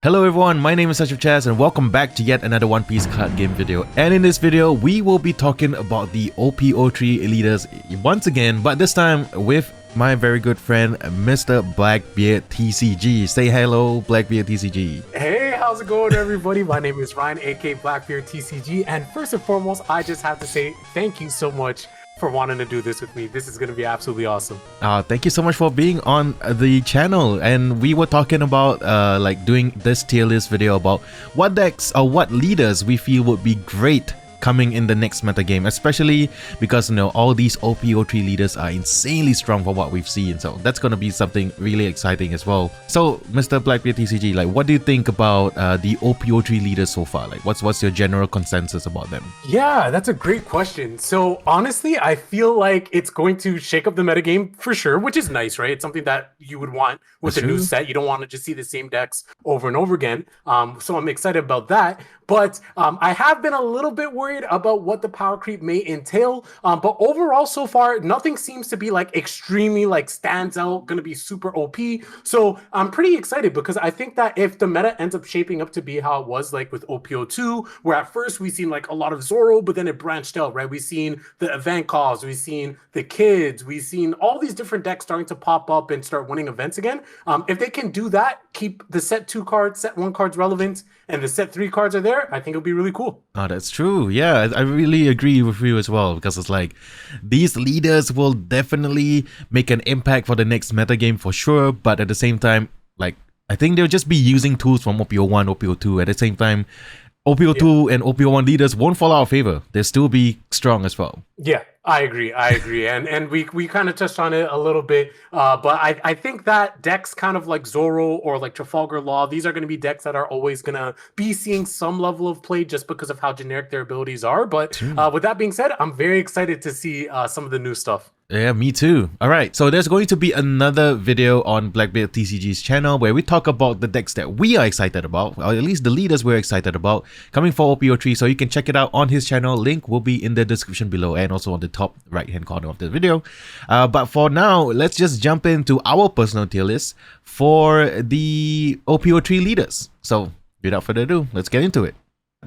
Hello everyone, my name is Asyrafchazz and welcome back to yet another One Piece card game video. And in this video, we will be talking about the OP-03 leaders once again, but this time with my very good friend, Mr. BLACKBEARDTCG. Say hello, BLACKBEARDTCG. Hey, how's it going everybody? My name is Ryan, aka BLACKBEARDTCG, and first and foremost, I just have to say thank you so much for wanting to do this with me. This is going to be absolutely awesome. Thank you so much for being on the channel, and we were talking about like doing this tier list video about what decks or what leaders we feel would be great coming in the next meta game, especially because all these OP-03 leaders are insanely strong for what we've seen, so that's going to be something really exciting as well. So Mr. BLACKBEARDTCG, like, what do you think about the OP-03 leaders so far? Like, what's your general consensus about them? Yeah, that's a great question. So honestly, I feel like it's going to shake up the metagame for sure, which is nice, right? It's something that you would want with a new set. You don't want to just see the same decks over and over again. So I'm excited about that. But I have been a little bit worried about what the power creep may entail. But overall, so far, nothing seems to be like extremely like stands out, going to be super OP. So I'm pretty excited because I think that if the meta ends up shaping up to be how it was like with OP-02, where at first we seen like a lot of Zoro, but then it branched out, right? We've seen the event calls, we've seen the kids, we've seen all these different decks starting to pop up and start winning events again. If they can do that, keep the set 2 cards, set 1 cards relevant, and the set 3 cards are there, I think it'll be really cool. Oh, that's true. Yeah, I really agree with you as well, because it's like these leaders will definitely make an impact for the next meta game for sure, but at the same time, like, I think they'll just be using tools from OP-01, OP-02. At the same time, OP-02 and OP-01 leaders won't fall out of favor. They'll still be strong as well. Yeah, I agree. and we kind of touched on it a little bit, but I think that decks kind of like Zoro or like Trafalgar Law, these are going to be decks that are always going to be seeing some level of play just because of how generic their abilities are. But with that being said, I'm very excited to see some of the new stuff. Yeah, me too. Alright, so there's going to be another video on BLACKBEARDTCG's channel where we talk about the decks that we are excited about, or at least the leaders we're excited about, coming for OP-03, so you can check it out on his channel. Link will be in the description below and also on the top right hand corner of the video. But for now, let's just jump into our personal tier list for the OP-03 leaders. So without further ado, let's get into it.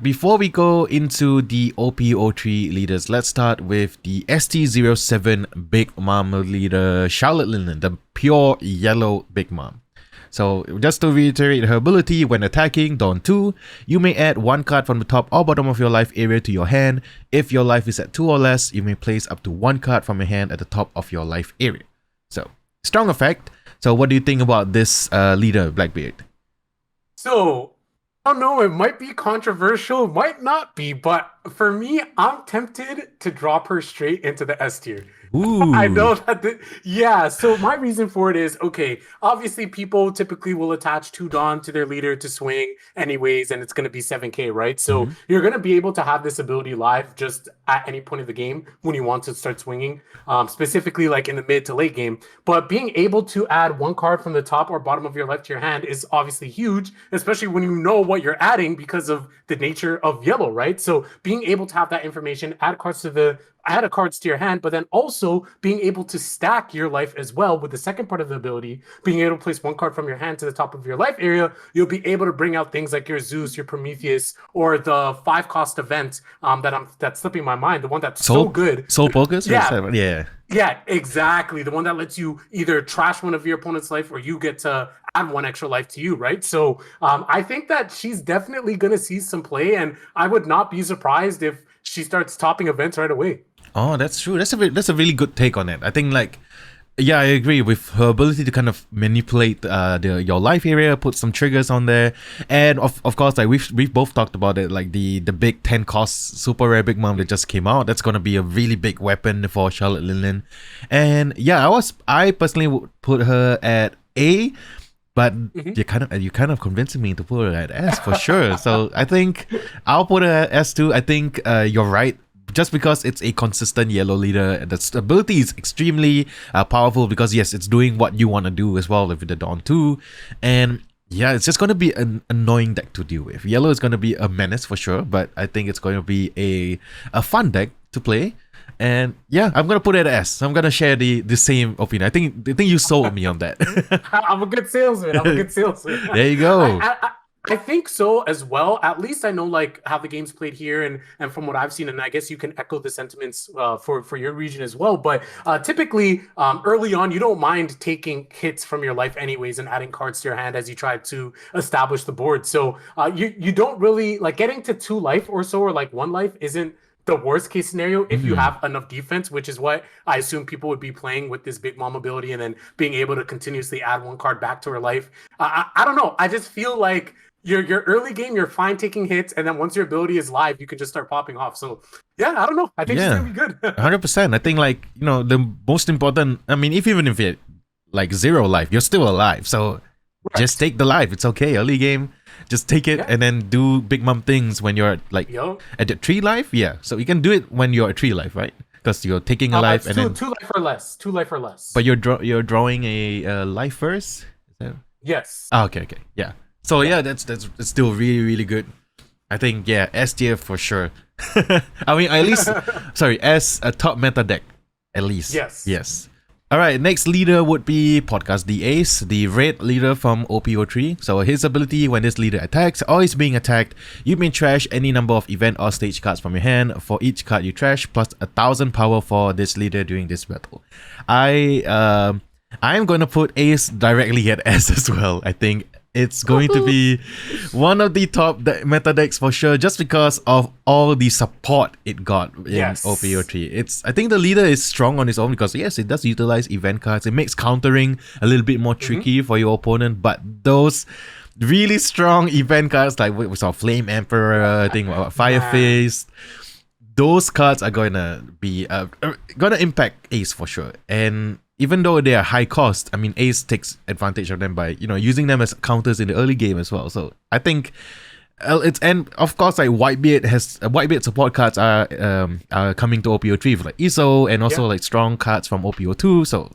Before we go into the OP-03 leaders, let's start with the ST-07 Big Mom leader, Charlotte Linlin, the pure yellow Big Mom. So just to reiterate her ability, when attacking Dawn 2, you may add 1 card from the top or bottom of your life area to your hand. If your life is at 2 or less, you may place up to 1 card from your hand at the top of your life area. So, strong effect. So what do you think about this leader, Blackbeard? So, I don't know, it might be controversial, it might not be, but for me, I'm tempted to drop her straight into the S tier. Ooh. I know that, yeah, so my reason for it is, okay, obviously people typically will attach 2 Dawn to their leader to swing anyways, and it's going to be 7k, right? So you're going to be able to have this ability live just at any point of the game when you want to start swinging, specifically like in the mid to late game. But being able to add 1 card from the top or bottom of your life to your hand is obviously huge, especially when you know what you're adding because of the nature of yellow, right? So being able to have that information, add cards to your hand, but then also being able to stack your life as well with the second part of the ability, being able to place 1 card from your hand to the top of your life area, you'll be able to bring out things like your Zeus, your Prometheus, or the 5-cost event that's slipping my mind, the one that's so good. Soul Focus? Yeah. Yeah, exactly. The one that lets you either trash one of your opponent's life or you get to add 1 extra life to you, right? So I think that she's definitely going to see some play, and I would not be surprised if she starts topping events right away. Oh, that's true. That's a really good take on it. I think, like, yeah, I agree with her ability to kind of manipulate your life area, put some triggers on there, and of course, like we've both talked about it, like the big 10 cost super rare Big Mom that just came out. That's gonna be a really big weapon for Charlotte Linlin, and yeah, I personally would put her at A. But you kind of convincing me to put her at S for sure. So I think I'll put her at S too. I think you're right. Just because it's a consistent yellow leader, the ability is extremely powerful because yes, it's doing what you want to do as well with the Dawn 2. And yeah, it's just going to be an annoying deck to deal with. Yellow is going to be a menace for sure, but I think it's going to be a fun deck to play. And yeah, I'm gonna put it as I'm gonna share the same opinion. I think you sold me on that. I'm a good salesman. There you go. I think so as well. At least I know like how the game's played here, and from what I've seen, and I guess you can echo the sentiments for your region as well. But typically, early on, you don't mind taking hits from your life anyways and adding cards to your hand as you try to establish the board. So you don't really like getting to 2 life or so, or like 1 life isn't the worst case scenario if you have enough defense, which is what I assume people would be playing with this Big Mom ability, and then being able to continuously add 1 card back to her life. I don't know. I just feel like your early game, you're fine taking hits, and then once your ability is live, you can just start popping off. So yeah, I don't know. I think it's gonna be good. 100%. I think like the most important. I mean, even if you're like 0 life, you're still alive. So just take the life. It's okay. Early game, just take it and then do Big Mom things when you're like at the 3 life. Yeah, so you can do it when you're at 3 life, right? Because you're taking a life and then 2 life or less. 2 life or less. But you're drawing a life first. Is that... Yes. Oh, okay, yeah. So yeah, that's still really, really good. I think S tier for sure. I mean, at least as a top meta deck, at least. Yes. All right, next leader would be Podcast the Ace, the red leader from OP-03. So his ability, when this leader attacks or is being attacked, you may trash any number of event or stage cards from your hand. For each card you trash, plus 1,000 power for this leader during this battle. I'm going to put Ace directly at S as well. I think it's going to be one of the top meta decks for sure, just because of all the support it got in OP-03. I think the leader is strong on its own because yes, it does utilize event cards. It makes countering a little bit more tricky for your opponent, but those really strong event cards like we saw Flame Emperor, I think Fire Fist, those cards are gonna be gonna impact Ace for sure. And even though they are high cost, I mean, Ace takes advantage of them by using them as counters in the early game as well. So I think and of course like Whitebeard support cards are coming to OP-03 for like ISO and also like strong cards from OP-02. So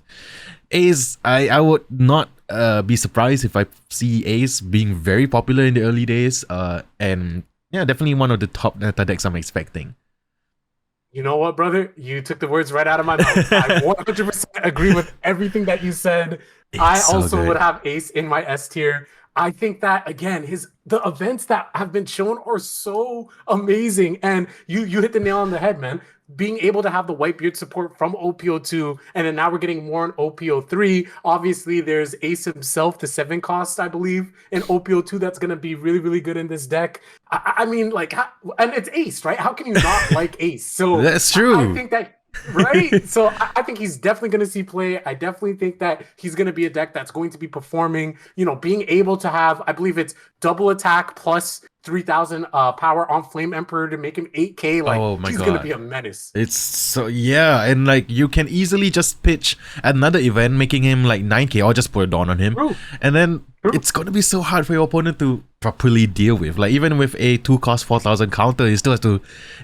Ace, I would not be surprised if I see Ace being very popular in the early days. And yeah, definitely one of the top meta decks I'm expecting. You know what, brother? You took the words right out of my mouth. I 100% agree with everything that you said. I also would have Ace in my S tier. I think that again, the events that have been shown are so amazing, and you hit the nail on the head, man. Being able to have the Whitebeard support from OP-02, and then now we're getting more on OP-03. Obviously, there's Ace himself, the 7 cost, I believe, in OP-02 that's going to be really, really good in this deck. I mean, like, and it's Ace, right? How can you not like Ace? So that's true. I think that. Right? So I think he's definitely going to see play. I definitely think that he's going to be a deck that's going to be performing, being able to have, I believe it's double attack plus 3,000 power on Flame Emperor to make him 8k. Like, he's going to be a menace. It's so, and like you can easily just pitch another event making him like 9k or just put a Dawn on him. True. And then it's going to be so hard for your opponent to properly deal with. Like even with a 2 cost 4,000 counter, he still has to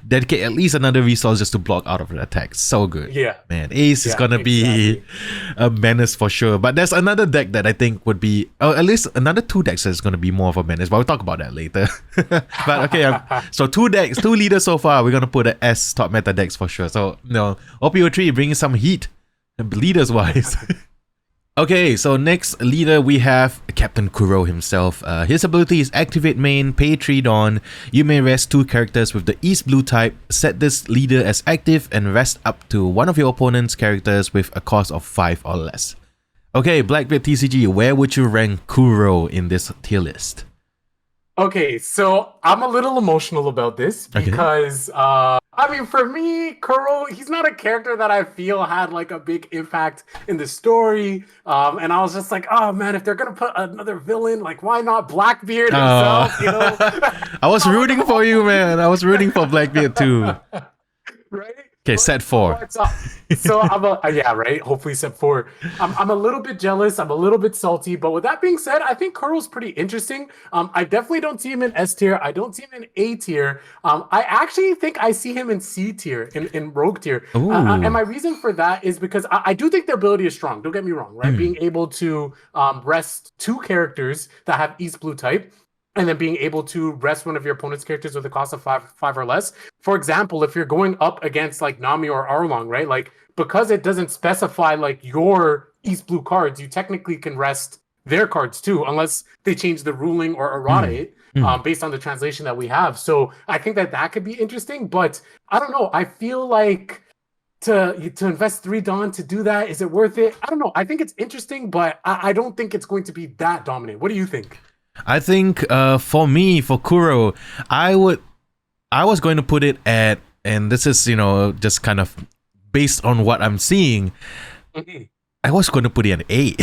dedicate at least another resource just to block out of an attack. So good. Yeah. Man, Ace is going to be a menace for sure. But there's another deck that I think would be, at least another 2 decks that's going to be more of a menace. But we'll talk about that later. But okay, so 2 leaders so far. We're going to put an S top meta decks for sure. So, OP-03 bringing some heat leaders wise. Okay, so next leader we have Captain Kuro himself. His ability is Activate Main, pay 3 Dawn. You may rest 2 characters with the East Blue type. Set this leader as active and rest up to one of your opponent's characters with a cost of 5 or less. Okay, BLACKBEARDTCG, where would you rank Kuro in this tier list? Okay, so I'm a little emotional about this because, I mean, for me, Kuro, he's not a character that I feel had like a big impact in the story. And I was just like, oh man, if they're going to put another villain, like why not Blackbeard himself, I was rooting for you, man. I was rooting for Blackbeard too. Right? Okay, set 4. So I'm right. Hopefully set 4. I'm a little bit jealous. I'm a little bit salty. But with that being said, I think Kuro's pretty interesting. I definitely don't see him in S tier. I don't see him in A tier. I actually think I see him in C tier, in Rogue tier. And my reason for that is because I do think the ability is strong. Don't get me wrong, right? Being able to rest 2 characters that have East Blue type, and then being able to rest one of your opponent's characters with a cost of 5 or less. For example, if you're going up against like Nami or Arlong, right? Like because it doesn't specify like your East Blue cards, you technically can rest their cards too, unless they change the ruling or errata it based on the translation that we have. So I think that could be interesting, but I don't know. I feel like to invest 3 Dawn to do that, is it worth it? I don't know. I think it's interesting, but I don't think it's going to be that dominant. What do you think? I think for me, for Kuro, I was going to put it at, and this is, you know, just kind of based on what I'm seeing, I was going to put it an A.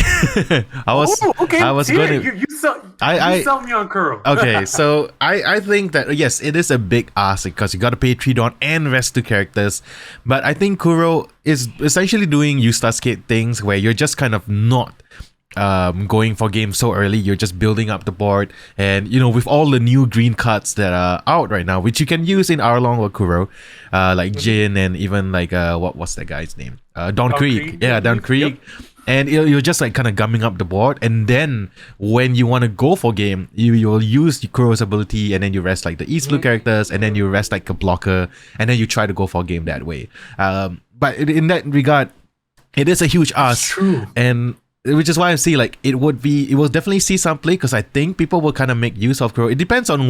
I was going to. You sell me on Kuro. Okay, so I think that yes, it is a big ask because you got to pay 3 Dawn and rest 2 characters. But I think Kuro is essentially doing Skate things where you're just kind of not going for games so early. You're just building up the board, and you know, with all the new green cards that are out right now, which you can use in Arlong or Kuro, like Jin, and even like what's that guy's name? Dawn Creek. Yeah, Dawn Creek. Yep. And you're just like kind of gumming up the board, and then when you want to go for game, you'll use Kuro's ability, and then you rest like the East Blue characters, and then you rest like a blocker, and then you try to go for game that way. But in that regard, it is a huge ask. True. And which is why I see like it will definitely see some play, because I think people will kind of make use of Kuro. It depends on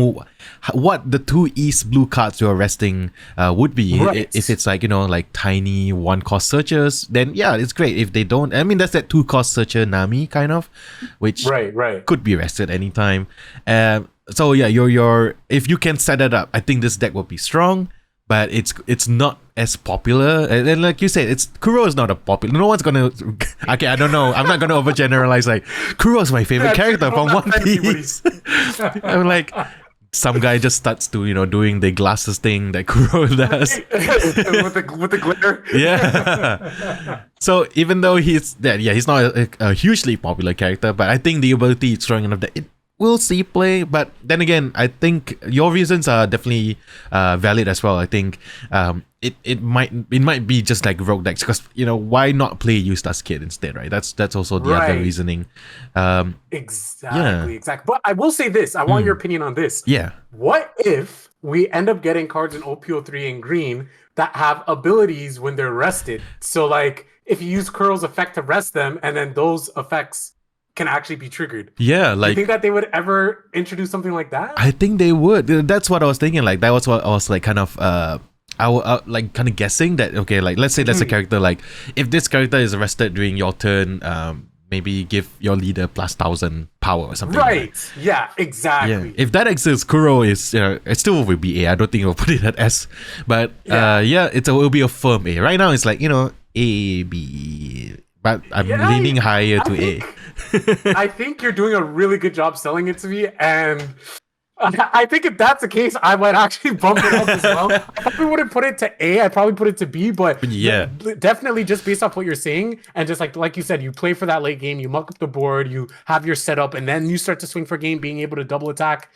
what the 2 East Blue cards you're resting would be. Right. If it's like, you know, like tiny 1-cost searchers, then yeah, it's great. If they don't, I mean, that's that 2-cost searcher Nami kind of, which could be rested anytime. So yeah, your if you can set it up, I think this deck will be strong. But it's not as popular, and like you said, Kuro is not a popular. No one's gonna. Okay, I don't know. I'm not gonna overgeneralize. Like, Kuro is my favorite character from One Piece. I'm like, some guy just starts to, you know, doing the glasses thing that Kuro does with the glitter. Yeah. So even though he's not a hugely popular character, but I think the ability is strong enough that we'll see play. But then again, I think your reasons are definitely valid as well. I think it might be just like rogue decks, because, you know, why not play Eustace Kid instead, right? That's also the other reasoning. Exactly. But I will say this. I want your opinion on this. Yeah. What if we end up getting cards in OP-03 in green that have abilities when they're rested? So like, if you use Kuro's effect to rest them, and then those effects can actually be triggered. Yeah, like, do you think that they would ever introduce something like that? I think they would. That's what I was thinking. Like, that was what I was like kind of like kind of guessing that, okay, like let's say that's a character, like if this character is arrested during your turn, maybe give your leader plus 1,000 power or something. Right. Like yeah, exactly. Yeah. If that exists, Kuro is it still will be A. I don't think we'll put it at S. But it will be a firm A. Right now it's like, you know, A, B. But I'm leaning higher to A. I think you're doing a really good job selling it to me, and I think if that's the case, I might actually bump it up as well. I probably wouldn't put it to A. I'd probably put it to B, but yeah, definitely just based off what you're saying, and just like you said, you play for that late game, you muck up the board, you have your setup, and then you start to swing for game, being able to double attack.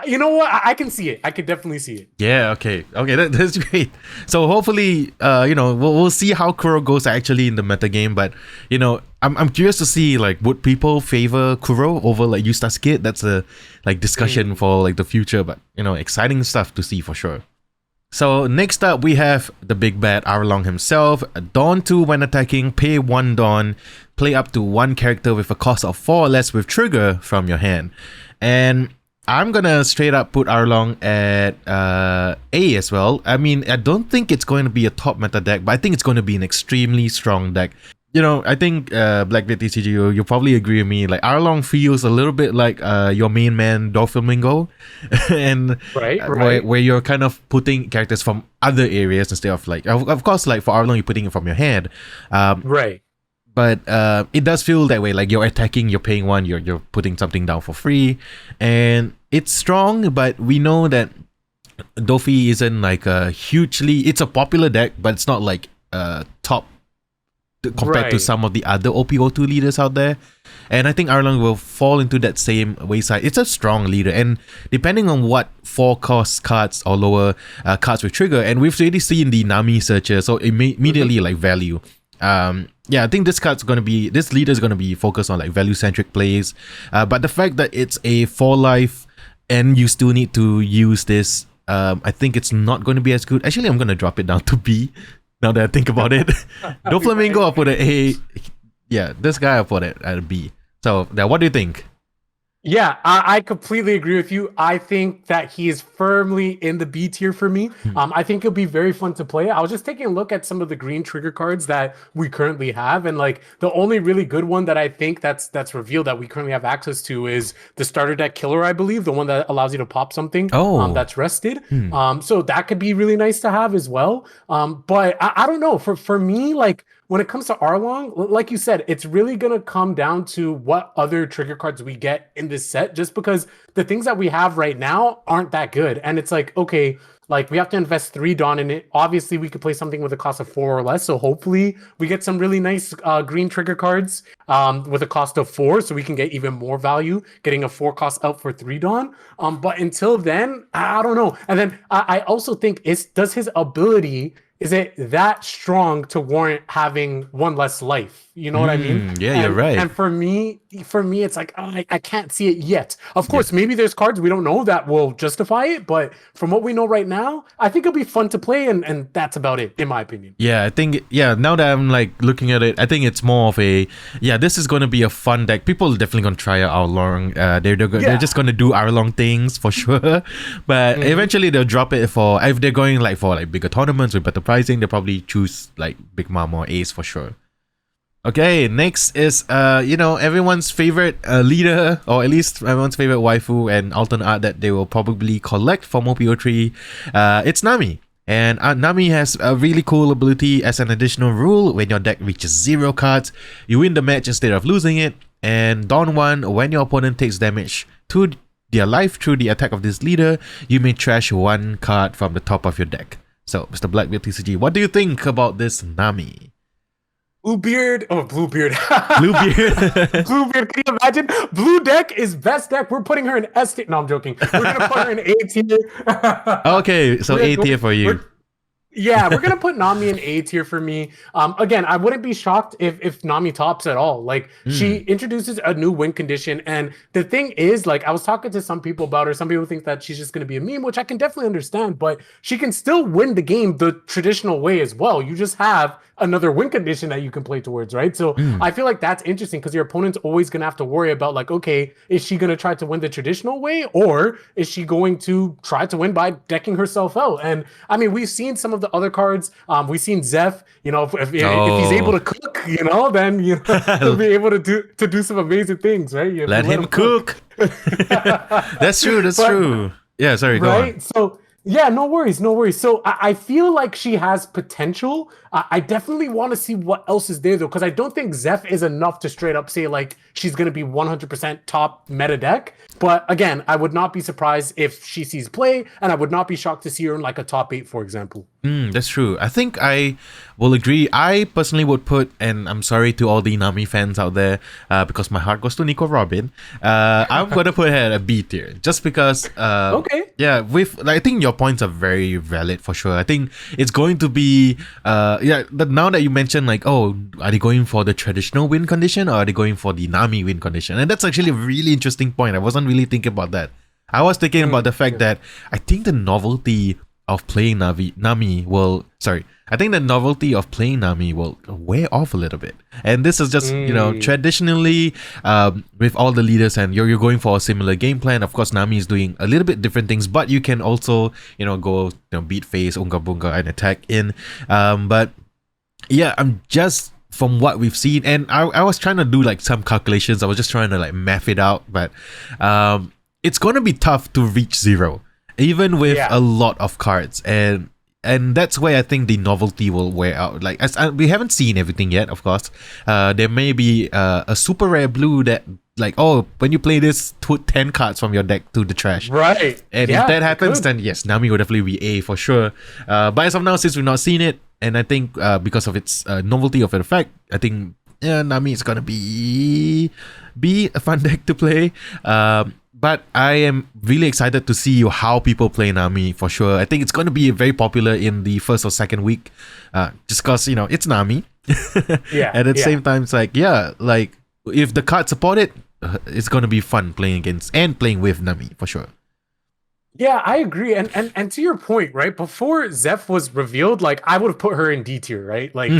You know what? I can see it. I could definitely see it. Yeah. Okay. That's great. So hopefully, you know, we'll see how Kuro goes actually in the meta game. But you know, I'm curious to see, like, would people favor Kuro over like Eustace Kid? That's a like discussion for like the future. But you know, exciting stuff to see for sure. So next up, we have the big bad Arlong himself. Dawn 2 when attacking, pay 1 Dawn, play up to 1 character with a cost of 4 or less with trigger from your hand, and I'm gonna straight up put Arlong at A as well. I mean, I don't think it's going to be a top meta deck, but I think it's going to be an extremely strong deck. You know, I think BLACKBEARDTCG, you'll probably agree with me. Like, Arlong feels a little bit like your main man Doflamingo, and where you're kind of putting characters from other areas instead of like, of course, like for Arlong, you're putting it from your hand. But it does feel that way. Like, you're attacking, you're paying 1, you're putting something down for free, and it's strong. But we know that Dofi isn't like a hugely. It's a popular deck, but it's not like top compared to some of the other OP-02 leaders out there. And I think Arlong will fall into that same wayside. It's a strong leader, and depending on what 4-cost cards or lower cards with trigger, and we've already seen the Nami searcher, so immediately like value. Yeah, I think this leader is gonna be focused on like value-centric plays. But the fact that it's a 4-life and you still need to use this, I think it's not going to be as good. Actually, I'm gonna drop it down to B. Now that I think about it, Doflamingo, I'll put an A. Yeah, this guy I'll put it at a B. So, what do you think? Yeah, I completely agree with you. I think that he is firmly in the B tier for me. I think it'll be very fun to play. I was just taking a look at some of the green trigger cards that we currently have, and like the only really good one that I think that's revealed that we currently have access to is the starter deck killer, I believe, the one that allows you to pop something that's rested. So that could be really nice to have as well. But I don't know. For me, like when it comes to Arlong, like you said, it's really going to come down to what other trigger cards we get in this set, just because the things that we have right now aren't that good. And it's like, okay, like we have to invest 3 Dawn in it. Obviously, we could play something with a cost of 4 or less. So hopefully we get some really nice green trigger cards with a cost of 4, so we can get even more value, getting a 4 cost out for 3 Dawn. But until then, I don't know. And then I also think does his ability, is it that strong to warrant having 1 less life? You know what I mean? Yeah, you're right. And for me, it's like I can't see it yet. Of course, maybe there's cards we don't know that will justify it, but from what we know right now, I think it'll be fun to play, and that's about it, in my opinion. Yeah, I think, now that I'm like looking at it, I think it's more of a, this is going to be a fun deck. People are definitely going to try out Arlong. They're just going to do Arlong things for sure. But eventually they'll drop it if they're going like for like bigger tournaments with better pricing, they'll probably choose like Big Mom or Ace for sure. Okay, next is everyone's favorite leader, or at least everyone's favorite waifu and alternate art that they will probably collect from OP-03. It's Nami. And Nami has a really cool ability as an additional rule. When your deck reaches 0 cards, you win the match instead of losing it. And Dawn 1, when your opponent takes damage to their life through the attack of this leader, you may trash 1 card from the top of your deck. So, Mr. Blackbeard TCG, what do you think about this Nami? Bluebeard. Bluebeard. Bluebeard, can you imagine? Blue deck is best deck. We're putting her in S tier. No, I'm joking. We're going to put her in A tier. Okay, so A tier for you. Yeah, we're gonna put Nami in A tier for me. Again, I wouldn't be shocked if Nami tops at all. Like she introduces a new win condition, and the thing is, like I was talking to some people about her. Some people think that she's just gonna be a meme, which I can definitely understand. But she can still win the game the traditional way as well. You just have another win condition that you can play towards, right? So I feel like that's interesting because your opponent's always gonna have to worry about like, okay, is she gonna try to win the traditional way, or is she going to try to win by decking herself out? And I mean, we've seen some of the other cards. We've seen Zeph. If he's able to cook, then he'll be able to do some amazing things, right? Let him cook. That's true. That's true. Yeah, sorry. Go on. So. Yeah, no worries. So I feel like she has potential. I definitely want to see what else is there, though, because I don't think Zeph is enough to straight up say, like, she's going to be 100% top meta deck. But again, I would not be surprised if she sees play, and I would not be shocked to see her in, like, a top 8, for example. That's true. I think I will agree. I personally would put, and I'm sorry to all the Nami fans out there, because my heart goes to Nico Robin. I'm going to put her at a B tier, just because... okay. Yeah, I think your points are very valid for sure. I think it's going to be now that you mentioned like, oh, are they going for the traditional win condition or are they going for the Nami win condition? And that's actually a really interesting point. I wasn't really thinking about that. I was thinking about the fact that I think the novelty of playing Nami will wear off a little bit. And this is just, traditionally with all the leaders, and you're going for a similar game plan. Of course, Nami is doing a little bit different things, but you can also, go beat face, Unga Bunga, and attack in. But yeah, I'm just from what we've seen, and I was trying to do like some calculations. I was just trying to like math it out, but it's going to be tough to reach 0. Even with a lot of cards, and that's where I think the novelty will wear out. Like we haven't seen everything yet, of course. There may be a super rare blue that, like, oh, when you play this, put 10 cards from your deck to the trash. Right. And if that happens, then yes, Nami will definitely be A for sure. But as of now, since we've not seen it, and I think because of its novelty of effect, I think Nami is gonna be a fun deck to play. But I am really excited to see how people play Nami for sure. I think it's going to be very popular in the first or second week, just because, it's Nami. At the same time, it's like, if the cards support it, it's going to be fun playing against and playing with Nami for sure. Yeah, I agree. And to your point, right? Before Zeph was revealed, like I would have put her in D tier, right? Like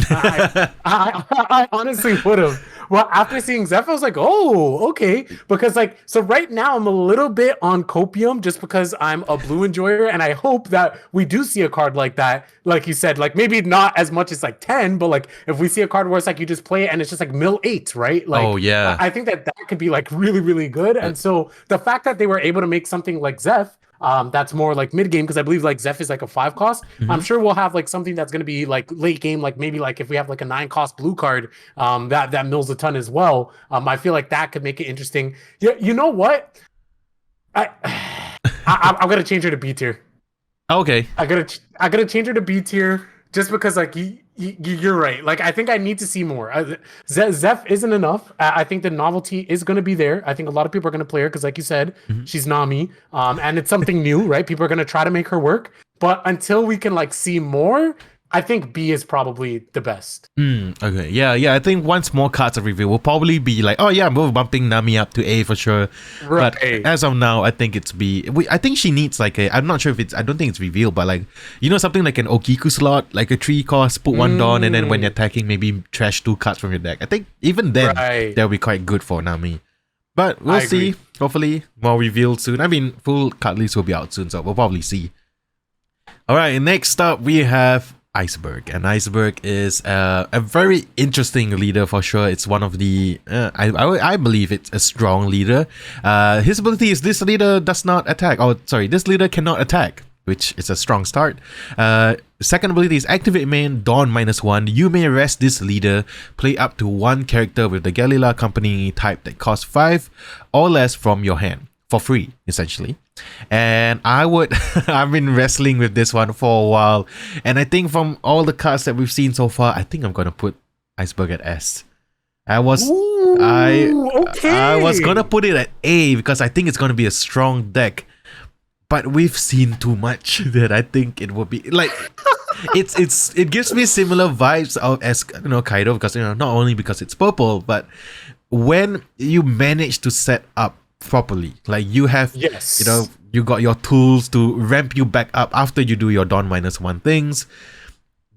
I honestly would have. Well, after seeing Zeph, I was like, oh, okay. Because like, so right now I'm a little bit on copium just because I'm a blue enjoyer, and I hope that we do see a card like that. Like you said, like maybe not as much as like 10, but like if we see a card where it's like you just play it and it's just like mill 8, right? Like, Oh yeah. I think that could be like really, really good. And so the fact that they were able to make something like Zeph, that's more like mid game, because I believe like Zeph is like a 5 cost. I'm sure we'll have like something that's going to be like late game, like maybe like if we have like a 9 cost blue card, that mills a ton as well. I feel like that could make it interesting. Yeah, you know what? I'm gonna change her to B tier. Okay. I gotta change her to B tier just because like you're right. Like I think I need to see more. Zeph isn't enough. I think the novelty is going to be there. I think a lot of people are going to play her because, like you said, she's Nami, and it's something new, right? People are going to try to make her work, but until we can like see more, I think B is probably the best. Okay, yeah. I think once more cards are revealed, we'll probably be like, oh yeah, we're bumping Nami up to A for sure. Right. But as of now, I think it's B. I think she needs like I'm not sure if it's, I don't think it's revealed, but like, you know, something like an Okiku slot, like a 3 cost, put 1 Dawn, and then when you're attacking, maybe trash 2 cards from your deck. I think even then, that'll be quite good for Nami. But we'll see. Hopefully, more revealed soon. I mean, full card list will be out soon, so we'll probably see. Alright, next up we have Iceberg, and Iceberg is a very interesting leader for sure. It's one of the I believe it's a strong leader. His ability is this leader does not attack. Oh, sorry, this leader cannot attack, which is a strong start. Second ability is activate main Dawn -1. You may rest this leader, play up to 1 character with the Galila company type that costs 5 or less from your hand for free, essentially. And I've been wrestling with this one for a while, and I think from all the cards that we've seen so far, I think I'm gonna put Iceberg at S. I was gonna put it at A because I think it's gonna be a strong deck, but we've seen too much that I think it will be like it gives me similar vibes of as, you know, Kaido, because, you know, not only because it's purple, but when you manage to set up properly, like you have, you know, you got your tools to ramp you back up after you do your Dawn -1 things,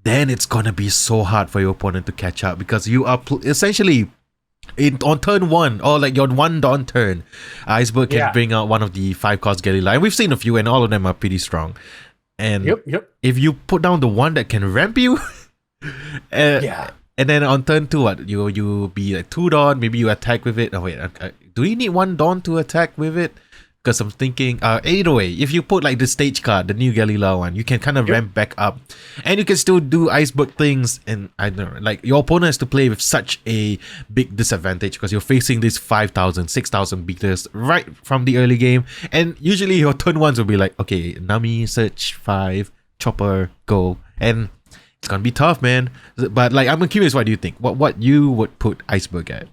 then it's gonna be so hard for your opponent to catch up, because you are essentially on turn 1, or like your 1 Dawn turn, Iceberg can bring out one of the 5 cost Galila, and we've seen a few and all of them are pretty strong. And if you put down the one that can ramp you, and then on turn 2, what you be like 2 Dawn, maybe you attack with it. Oh wait, do you need 1 Dawn to attack with it? Because I'm thinking, either way, if you put like the stage card, the new Galila one, you can kind of ramp back up, and you can still do Iceberg things. And I don't know, like your opponent has to play with such a big disadvantage because you're facing these 5,000, 6,000 beaters right from the early game, and usually your turn 1s will be like, okay, Nami, search 5, chopper, go, and it's gonna be tough, man. But like, I'm curious, what do you think? What you would put Iceberg at?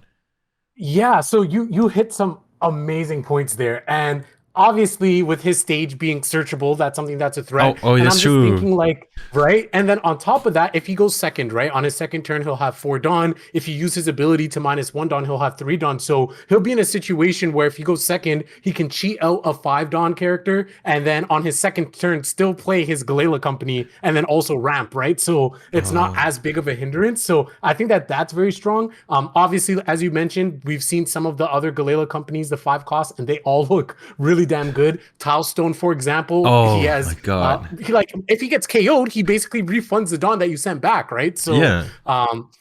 Yeah, so you hit some amazing points there, and obviously with his stage being searchable, that's something that's a threat. Oh, and that's true. I'm just thinking, like, right, and then on top of that, if he goes second, right, on his second turn he'll have 4 Dawn. If he uses his ability to -1 Dawn, he'll have 3 Dawn. So he'll be in a situation where if he goes second, he can cheat out a 5 Dawn character, and then on his second turn still play his Galila company and then also ramp, right? So it's not as big of a hindrance. So I think that that's very strong. Obviously, as you mentioned, we've seen some of the other Galila companies, the 5 costs, and they all look really damn good. Tilestone, for example, he has, my God. like, if he gets KO'd, he basically refunds the Dawn that you sent back, right? So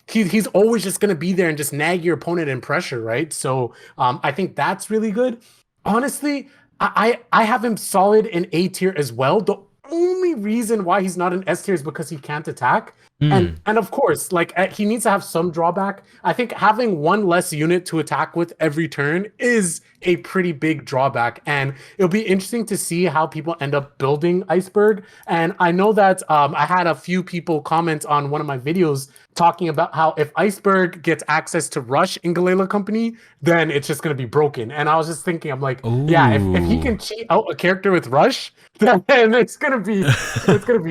he's always just gonna be there and just nag your opponent in pressure, right? So I think that's really good. Honestly, I have him solid in A tier as well. The only reason why he's not in S tier is because he can't attack. And of course, like, he needs to have some drawback. I think having 1 less unit to attack with every turn is a pretty big drawback, and it'll be interesting to see how people end up building Iceberg. And I know that I had a few people comment on one of my videos talking about how if Iceberg gets access to Rush in Galila Company, then it's just going to be broken. And I was just thinking, I'm like, yeah, if he can cheat out a character with Rush, then it's gonna be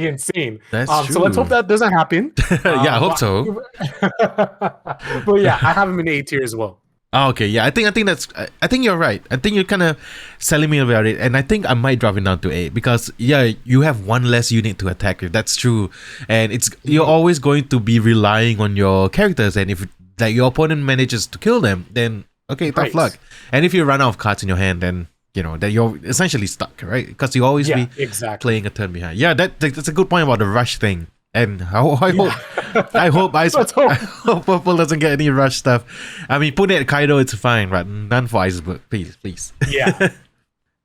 insane. That's true. So let's hope that doesn't happen. Yeah, I hope so. But yeah, I have him in A tier as well. Oh, okay, yeah, I think you're right. I think you're kind of selling me about it, and I think I might drop it down to A, because you have 1 less unit to attack. That's true, and you're always going to be relying on your characters, and if like your opponent manages to kill them, then okay, tough luck. And if you run out of cards in your hand, then that you're essentially stuck, right? Because you always be playing a turn behind. Yeah, that's a good point about the rush thing. And I hope Purple doesn't get any rush stuff. I mean, put it at Kaido, it's fine, but none for Iceberg, please. Yeah.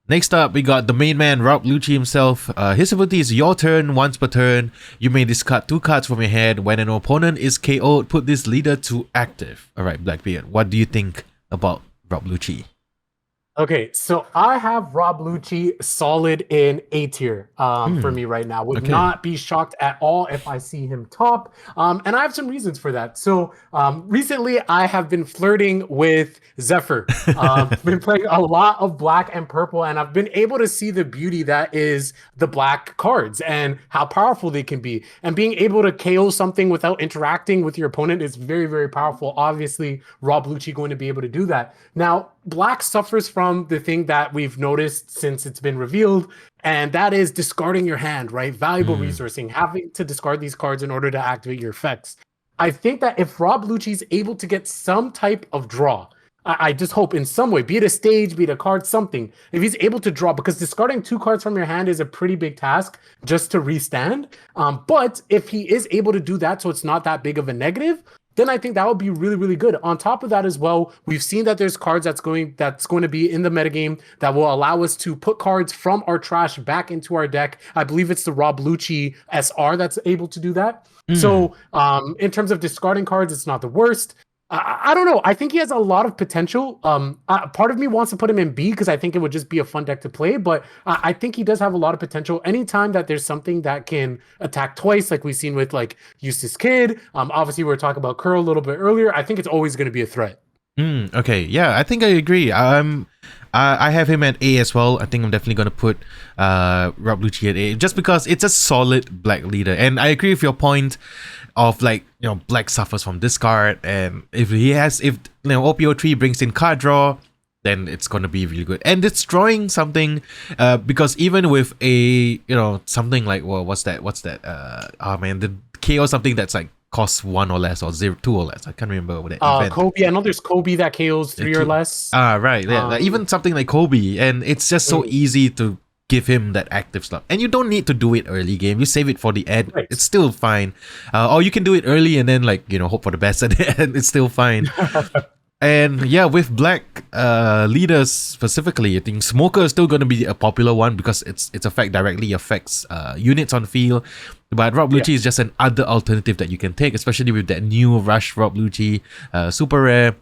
Next up, we got the main man, Rob Lucci himself. His ability is your turn once per turn. You may discard 2 cards from your hand. When an opponent is KO'd, put this leader to active. All right, Blackbeard, what do you think about Rob Lucci? Okay, so I have Rob Lucci solid in A tier for me right now. Would not be shocked at all if I see him top. And I have some reasons for that. So recently I have been flirting with Zephyr. Been playing a lot of black and purple, and I've been able to see the beauty that is the black cards and how powerful they can be. And being able to KO something without interacting with your opponent is very, very powerful. Obviously, Rob Lucci going to be able to do that. Now, black suffers from the thing that we've noticed since it's been revealed, and that is discarding your hand, right? Valuable resourcing, having to discard these cards in order to activate your effects. I think that if Rob Lucci's able to get some type of draw, I just hope in some way, be it a stage, be it a card, something, if he's able to draw, because discarding 2 cards from your hand is a pretty big task just to restand. But if he is able to do that so it's not that big of a negative, then I think that would be really, really good. On top of that as well, we've seen that there's cards that's going to be in the metagame that will allow us to put cards from our trash back into our deck. I believe it's the Rob Lucci SR that's able to do that. So in terms of discarding cards, it's not the worst. I don't know. I think he has a lot of potential. Part of me wants to put him in B because I think it would just be a fun deck to play, but I think he does have a lot of potential. Anytime that there's something that can attack twice, like we've seen with like Eustace Kid, obviously we were talking about Kuro a little bit earlier, I think it's always going to be a threat. Okay, yeah, I think I agree. I have him at A as well. I think I'm definitely going to put Rob Lucci at A just because it's a solid black leader. And I agree with your point of like, black suffers from discard, and if OP-03 brings in card draw, then it's going to be really good. And it's drawing something because even with a, something like, well, what's that? The KO something that's like costs 1 or less or 2 or less. I can't remember what that event. Kobe. I know there's Kobe that KOs 3 or less. Right. Yeah. Even something like Kobe, and it's just so easy to give him that active slot. And you don't need to do it early game. You save it for the end. Right. It's still fine. Or you can do it early and then hope for the best at the end. It's still fine. And yeah, with black leaders specifically, I think Smoker is still going to be a popular one because its effect directly affects units on the field. But Rob Lucci is just an other alternative that you can take, especially with that new Rush Rob Lucci, super rare.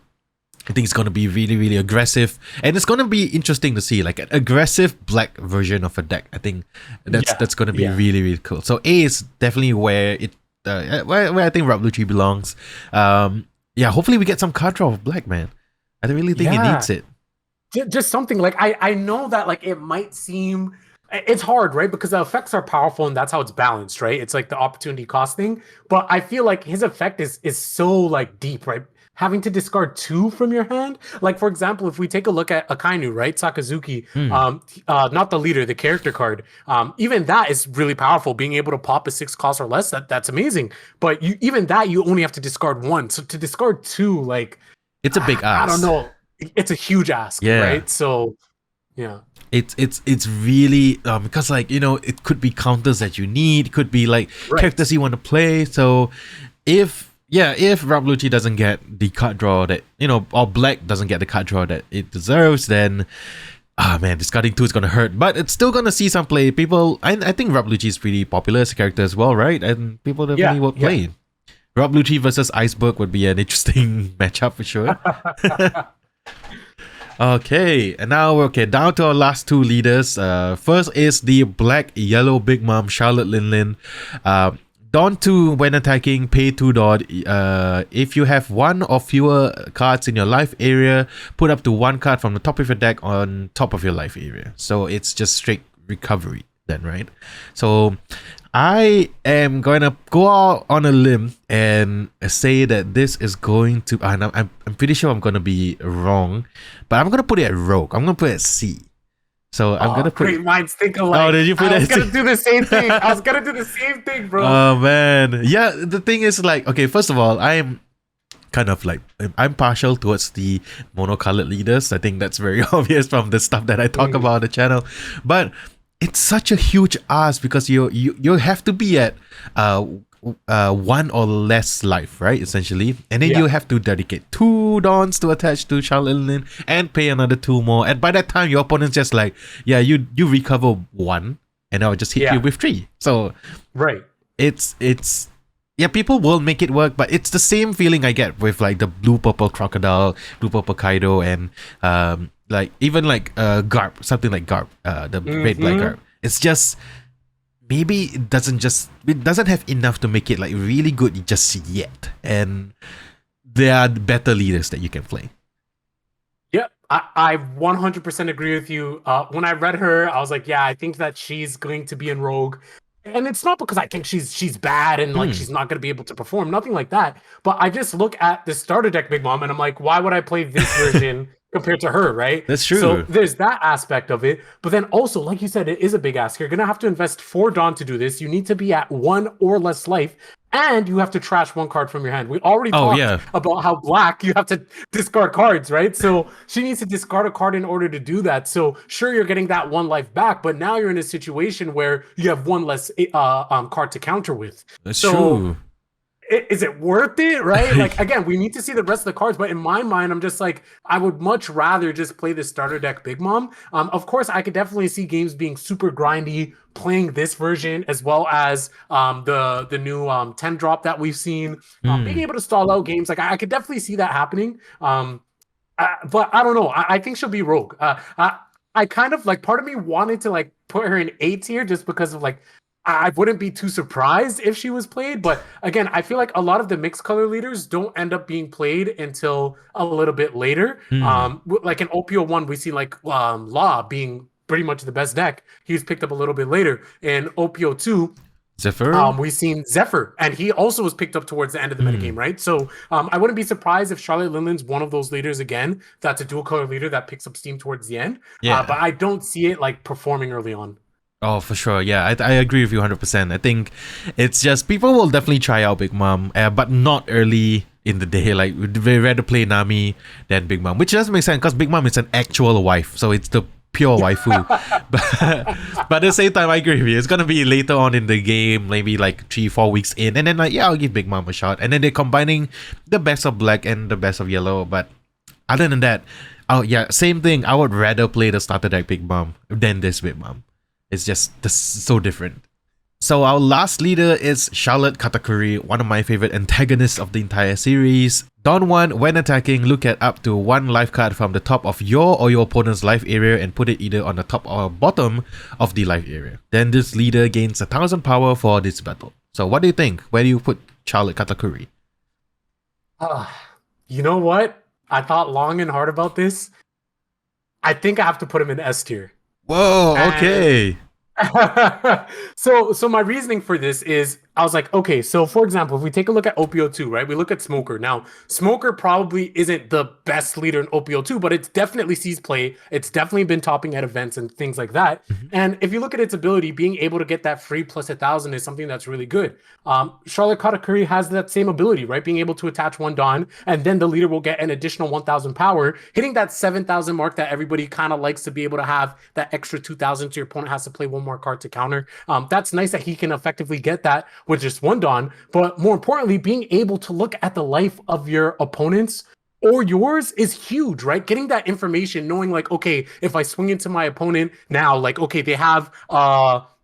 I think it's going to be really, really aggressive. And it's going to be interesting to see, like an aggressive black version of a deck. I think that's going to be really, really cool. So A is definitely where where I think Rob Lucci belongs. Hopefully we get some card draw of black, man. I really think it needs it. Just something like I know that like it might seem it's hard, right? Because the effects are powerful and that's how it's balanced, right? It's like the opportunity cost thing. But I feel like his effect is so like deep, right? Having to discard 2 from your hand. Like for example, if we take a look at Akainu, right? Sakazuki, not the leader, the character card. Even that is really powerful. Being able to pop a 6 cost or less, that's amazing. But even that, you only have to discard 1. So to discard 2, like it's a big ask. I don't know. It's a huge ask, right? So yeah. It's really because it could be counters that you need, could be like characters you want to play. So if Rob Lucci doesn't get the card draw that or black doesn't get the card draw that it deserves, then discarding 2 is gonna hurt. But it's still gonna see some play. People, I think Rob Lucci is pretty popular as a character as well, right? And people definitely will play. Rob Lucci versus Iceberg would be an interesting matchup for sure. Okay, and now we're down to our last 2 leaders. First is the black yellow big mom Charlotte Lin. Dawn 2, when attacking, pay 2 dot. If you have 1 or fewer cards in your life area, put up to 1 card from the top of your deck on top of your life area. So it's just straight recovery then, right? So I am going to go out on a limb and say that this is going to... I'm pretty sure I'm going to be wrong, but I'm going to put it at Rogue. I'm going to put it at C. So I'm gonna put. Great minds think alike. Oh, did you put I was gonna do the same thing. I was gonna do the same thing, bro. Oh man, yeah. The thing is, like, okay. First of all, I am kind of like I'm partial towards the monocolored leaders. I think that's very obvious from the stuff that I talk about on the channel. But it's such a huge ask because you have to be at one or less life, right? Essentially, and then you have to dedicate 2 dawns to attach to Charlotte Lin and pay another 2 more. And by that time, your opponent's just like, yeah, you recover 1, and I'll just hit you with 3. So it's yeah, people will make it work, but it's the same feeling I get with like the blue purple crocodile, blue purple Kaido, and like even like Garp, something like Garp, the red black Garp. It's just maybe it doesn't have enough to make it like really good just yet. And there are better leaders that you can play. Yeah, I 100% agree with you. When I read her, I was like, yeah, I think that she's going to be in Rogue. And it's not because I think she's bad and like she's not going to be able to perform, nothing like that. But I just look at the starter deck Big Mom and I'm like, why would I play this version compared to her, right? That's true. So there's that aspect of it. But then also, like you said, it is a big ask. You're going to have to invest 4 Dawn to do this. You need to be at 1 or less life. And you have to trash 1 card from your hand. We already talked about how black you have to discard cards, right? So she needs to discard a card in order to do that. So sure, you're getting that 1 life back, but now you're in a situation where you have 1 less card to counter with. That's true. Is it worth it, right? Like, again, we need to see the rest of the cards, but in my mind, I'm just like, I would much rather just play the starter deck Big Mom. Of course, I could definitely see games being super grindy, playing this version, as well as the new 10 drop that we've seen, being able to stall out games. Like, I could definitely see that happening. But I don't know. I think she'll be Rogue. I kind of, like, part of me wanted to, like, put her in A tier just because of, like, I wouldn't be too surprised if she was played, but again, I feel like a lot of the mixed color leaders don't end up being played until a little bit later. Like in OP-01, we see like Law being pretty much the best deck. He was picked up a little bit later. In OP-02, Zephyr, we've seen Zephyr, and he also was picked up towards the end of the metagame, right? So I wouldn't be surprised if Charlotte Linden's one of those leaders again. That's a dual color leader that picks up steam towards the end. But I don't see it like performing early on. Oh, for sure. Yeah, I agree with you 100%. I think it's just people will definitely try out Big Mom, but not early in the day. Like, they'd rather play Nami than Big Mom, which doesn't make sense because Big Mom is an actual wife. So it's the pure waifu. but at the same time, I agree with you. It's going to be later on in the game, maybe like 3-4 weeks in. And then, like, yeah, I'll give Big Mom a shot. And then they're combining the best of black and the best of yellow. But other than that, oh, yeah, same thing. I would rather play the starter deck Big Mom than this Big Mom. It's just so different. So our last leader is Charlotte Katakuri, one of my favorite antagonists of the entire series. Dawn 1, when attacking, look at up to 1 life card from the top of your or your opponent's life area and put it either on the top or bottom of the life area. Then this leader gains 1000 power for this battle. So what do you think? Where do you put Charlotte Katakuri? You know what? I thought long and hard about this. I think I have to put him in S tier. Whoa, okay. So my reasoning for this is I was like, okay, so for example, if we take a look at OP-02, right? We look at Smoker. Now, Smoker probably isn't the best leader in OP-02, but it's definitely sees play. It's definitely been topping at events and things like that. And if you look at its ability, being able to get that free plus 1000 is something that's really good. Charlotte Katakuri has that same ability, right? Being able to attach 1 Dawn, and then the leader will get an additional 1000 power, hitting that 7000 mark that everybody kind of likes to be able to have that extra 2000 so your opponent has to play 1 more card to counter. That's nice that he can effectively get that with just 1 Dawn, but more importantly, being able to look at the life of your opponents or yours is huge, right? Getting that information, knowing like, okay, if I swing into my opponent now, like, okay, they have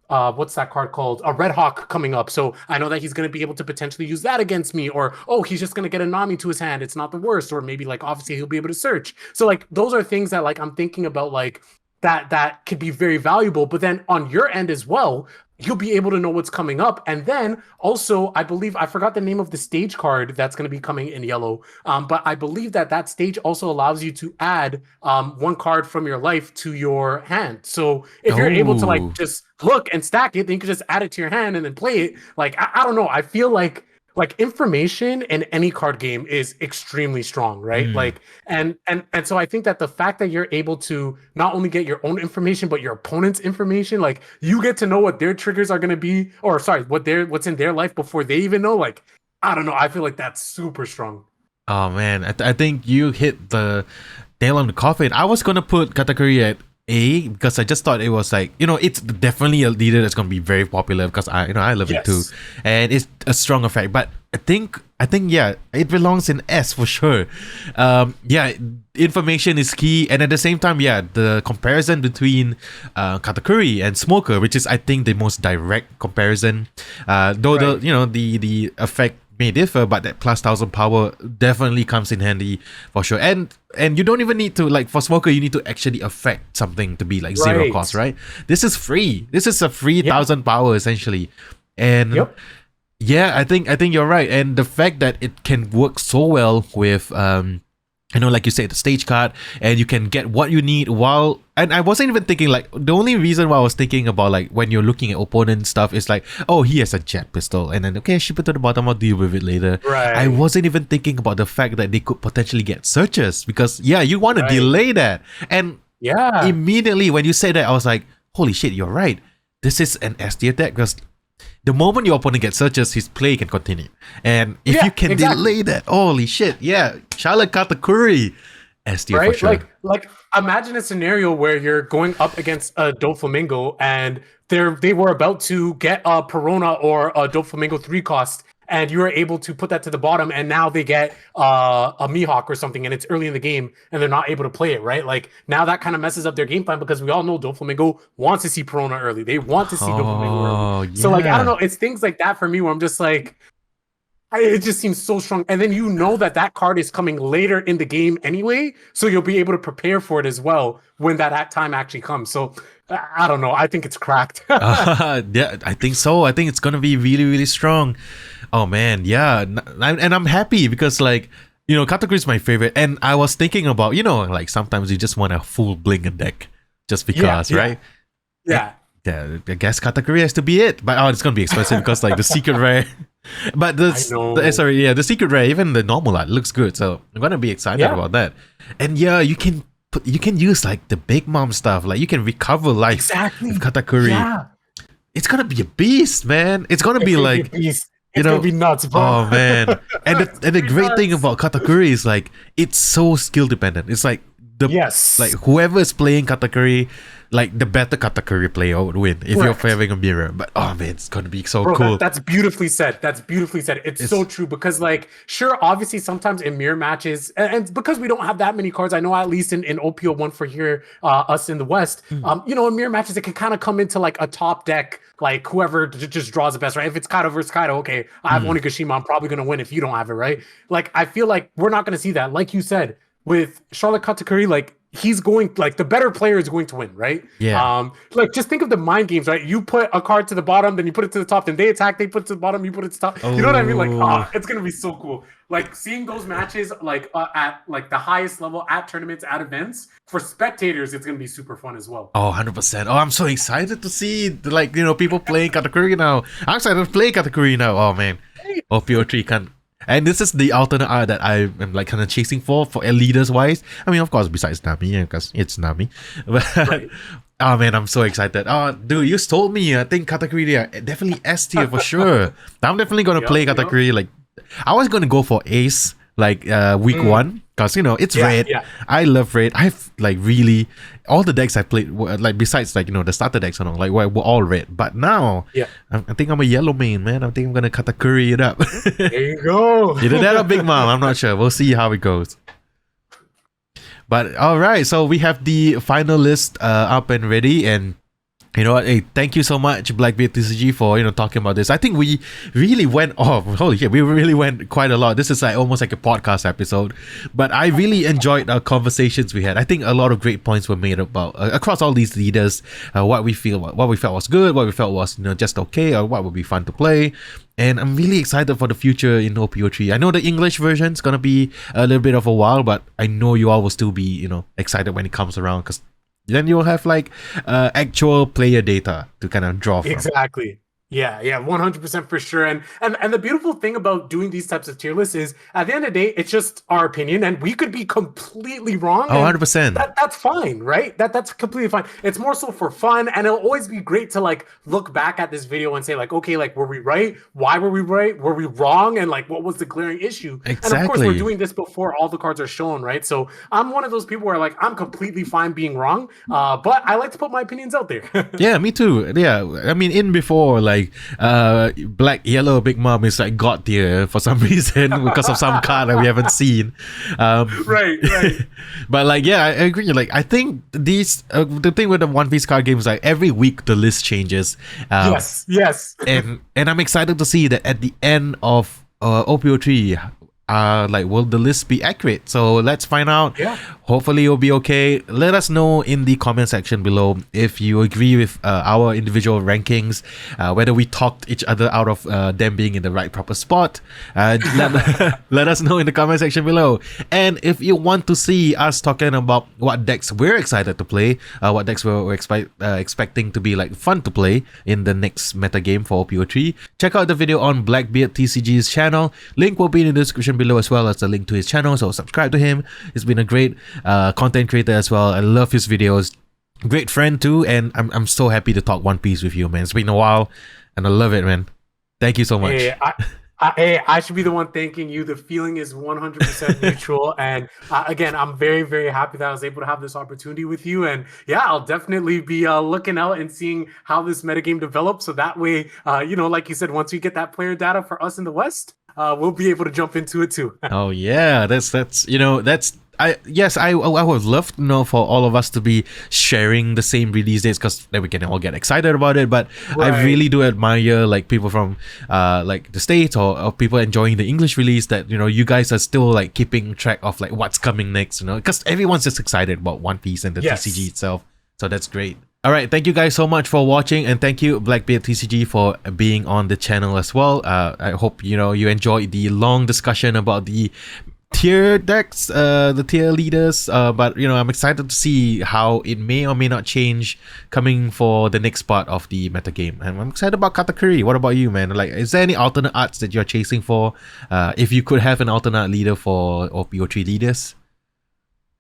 what's that card called? A Red Hawk coming up. So I know that he's going to be able to potentially use that against me, or, oh, he's just going to get a Nami to his hand. It's not the worst. Or maybe like, obviously he'll be able to search. So like, those are things that like, I'm thinking about like, that could be very valuable. But then on your end as well, you'll be able to know what's coming up. And then also, I believe, I forgot the name of the stage card that's going to be coming in yellow. But I believe that stage also allows you to add 1 card from your life to your hand. So if you're able to like just look and stack it, then you can just add it to your hand and then play it. Like, I don't know. I feel like information in any card game is extremely strong, right? Like, and so I think that the fact that you're able to not only get your own information, but your opponent's information, like you get to know what their triggers are going to be, or sorry, what's in their life before they even know. Like, I don't know. I feel like that's super strong. Oh man, I think you hit the nail on the coffin. I was gonna put Katakuri at A because I just thought it was like, it's definitely a leader that's gonna be very popular because I love it too, Yes. and it's a strong effect. But I think yeah, it belongs in S for sure. Yeah, information is key, and at the same time, yeah, the comparison between Katakuri and Smoker, which is I think the most direct comparison. Though Right. the effect may differ, but that plus 1,000 power definitely comes in handy for sure. And you don't even need to, like, for Smoker, you need to actually affect something to be like zero Right. cost, right? This is free. This is a free Yeah. 1,000 power essentially. And Yep. yeah, I think you're right. And the fact that it can work so well with like you said, the stage card, and you can get what you need while. And I wasn't even thinking, like, the only reason why I was thinking about, like, when you're looking at opponent stuff is like, oh, he has a jet pistol, and then okay, ship it to the bottom, I'll deal with it later. Right. I wasn't even thinking about the fact that they could potentially get searches, because yeah, you want to Right. delay that. And Yeah. immediately when you say that, I was like, holy shit, you're right. This is an S tier deck, because the moment your opponent gets searches, his play can continue. And if Yeah, you can exactly. delay that, holy shit, yeah, Charlotte Katakuri, S tier for Right? sure. Like imagine a scenario where you're going up against a Doflamingo and they were about to get a Perona or a Doflamingo 3 cost, and you were able to put that to the bottom, and now they get a Mihawk or something, and it's early in the game and they're not able to play it, right? Like now that kind of messes up their game plan, because we all know Doflamingo wants to see Perona early. They want to see Doflamingo early. So like I don't know, it's things like that for me where I'm just like, it just seems so strong. And then that card is coming later in the game anyway, so you'll be able to prepare for it as well when that time actually comes. So I don't know. I think it's cracked. Yeah, I think so. I think it's gonna be really, really strong. Oh man, yeah, and I'm happy because, like, Katakuri is my favorite, and I was thinking about, like, sometimes you just want a full bling deck just because, Yeah. right? Yeah. Yeah, I guess Katakuri has to be it, but it's gonna be expensive because, like, the secret rare. But I know. the secret rare, even the normal art looks good, so I'm gonna be excited Yeah. about that. And yeah, you can use, like, the big mom stuff, like you can recover life Exactly. with Katakuri. Yeah. It's gonna be a beast, man. It's gonna be like, It's gonna be nuts, bro. oh man. And the great thing nuts. about Katakuri is, like, it's so skill dependent. It's like Yes. like whoever is playing Katakuri, like, the better Katakuri player would win if you're Correct. having a mirror. But oh man, it's gonna be so Bro, cool. that's beautifully said. That's beautifully said. It's so true, because, like, sure, obviously sometimes in mirror matches, and because we don't have that many cards, I know at least in OP-01 for here, us in the West, in mirror matches, it can kind of come into like a top deck, like whoever just draws the best, right? If it's Kaido versus Kaido, okay, I have Onigashima, I'm probably gonna win if you don't have it, right? Like, I feel like we're not gonna see that. Like you said, with Charlotte Katakuri, like, he's going, like, the better player is going to win, right? Yeah. Like, just think of the mind games, right? You put a card to the bottom, then you put it to the top, then they attack, they put it to the bottom, you put it to the top. You know what I mean? Like, it's gonna be so cool. Like, seeing those matches, like, at like the highest level, at tournaments, at events, for spectators, it's gonna be super fun as well. Oh, 100%. Oh, I'm so excited to see, like, people playing Katakuri now. I'm excited to play Katakuri now. Oh man. OP-03 can. And this is the alternate art that I am, like, kind of chasing for leaders wise. I mean, of course, besides Nami, because it's Nami. But Right. oh man, I'm so excited. Oh, dude, you told me. I think Katakuri are definitely S tier for sure. I'm definitely gonna play Yup. Katakuri. Like, I was gonna go for Ace, like, week one, because it's red. yeah. I love red. I've, like, really, all the decks I played were, like, besides, like, the starter decks and all, like, were all red. But now, Yeah. I think I'm a yellow main, man. I think I'm gonna Katakuri it up. There you go. Either that or Big Mom. I'm not sure. We'll see how it goes. But all right, so we have the final list up and ready, and you know what? Hey, thank you so much, BLACKBEARDTCG, for talking about this. I think we really went off. Holy shit, we really went quite a lot. This is like almost like a podcast episode, but I really enjoyed our conversations we had. I think a lot of great points were made about across all these leaders. What we felt was good, what we felt was just okay, or what would be fun to play. And I'm really excited for the future in OP-03. I know the English version is gonna be a little bit of a while, but I know you all will still be excited when it comes around, because then you'll have, like, actual player data to kind of draw from. Exactly. Yeah, yeah, 100% for sure. And the beautiful thing about doing these types of tier lists is at the end of the day, it's just our opinion and we could be completely wrong, Oh, and 100%. that's fine, right? That's completely fine. It's more so for fun, and it'll always be great to like look back at this video and say like, okay, like were we right? Why were we right? Were we wrong? And like what was the glaring issue? And of course, we're Exactly. doing this before all the cards are shown, right? So I'm one of those people where like I'm completely fine being wrong, but I like to put my opinions out there. Yeah, me too. Yeah, I mean, in before, like, Black Yellow Big Mom is like god tier for some reason because of some card that we haven't seen. Right, right. But like, yeah, I agree. Like, I think these the thing with the One Piece card games, like every week the list changes. Yes, yes. And I'm excited to see that at the end of OP-03, like, will the list be accurate? So let's find out. Yeah. Hopefully it'll be okay. Let us know in the comment section below if you agree with our individual rankings, whether we talked each other out of them being in the right proper spot. Let us know in the comment section below. And if you want to see us talking about what decks we're excited to play, what decks we're expecting to be like fun to play in the next meta game for OP-03, check out the video on BLACKBEARDTCG's channel. Link will be in the description below, as well as the link to his channel, so subscribe to him. He's been a great content creator as well. I love his videos. Great friend too, and I'm so happy to talk One Piece with you, man. It's been a while and I love it, man. Thank you so much. Hey, I should be the one thanking you. The feeling is 100% mutual. And again, I'm very, very happy that I was able to have this opportunity with you. And yeah, I'll definitely be looking out and seeing how this metagame develops. So that way, you know, like you said, once we get that player data for us in the West, we'll be able to jump into it too. Oh yeah, that's you know, that's I would love, you know, for all of us to be sharing the same release dates, because then we can all get excited about it. But Right. I really do admire like people from like the States, or people enjoying the English release, that, you know, you guys are still like keeping track of like what's coming next, you know, because everyone's just excited about One Piece and the Yes. TCG itself. So that's great. All right, thank you guys so much for watching, and thank you BLACKBEARDTCG for being on the channel as well. I hope, you know, you enjoyed the long discussion about the tier decks, the tier leaders, but you know, I'm excited to see how it may or may not change coming for the next part of the meta game. And I'm excited about Katakuri. What about you, man? Like, is there any alternate arts that you're chasing for, if you could have an alternate leader for OP-03 leaders?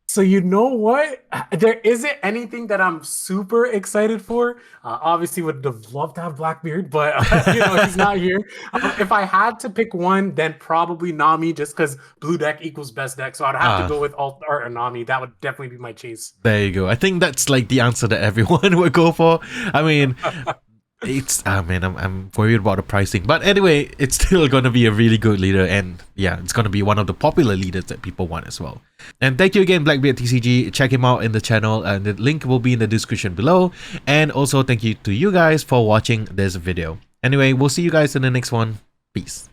So you know what? There isn't anything that I'm super excited for. Obviously, would have loved to have Blackbeard, but you know, he's not here. If I had to pick one, then probably Nami, just because blue deck equals best deck. So I'd have to go with Alt or Nami. That would definitely be my chase. There you go. I think that's like the answer that everyone would go for. I mean, it's man, I'm worried about the pricing, but anyway, it's still gonna be a really good leader, and yeah, it's gonna be one of the popular leaders that people want as well. And thank you again, BLACKBEARDTCG. Check him out in the channel, and the link will be in the description below. And also thank you to you guys for watching this video. Anyway, we'll see you guys in the next one. Peace.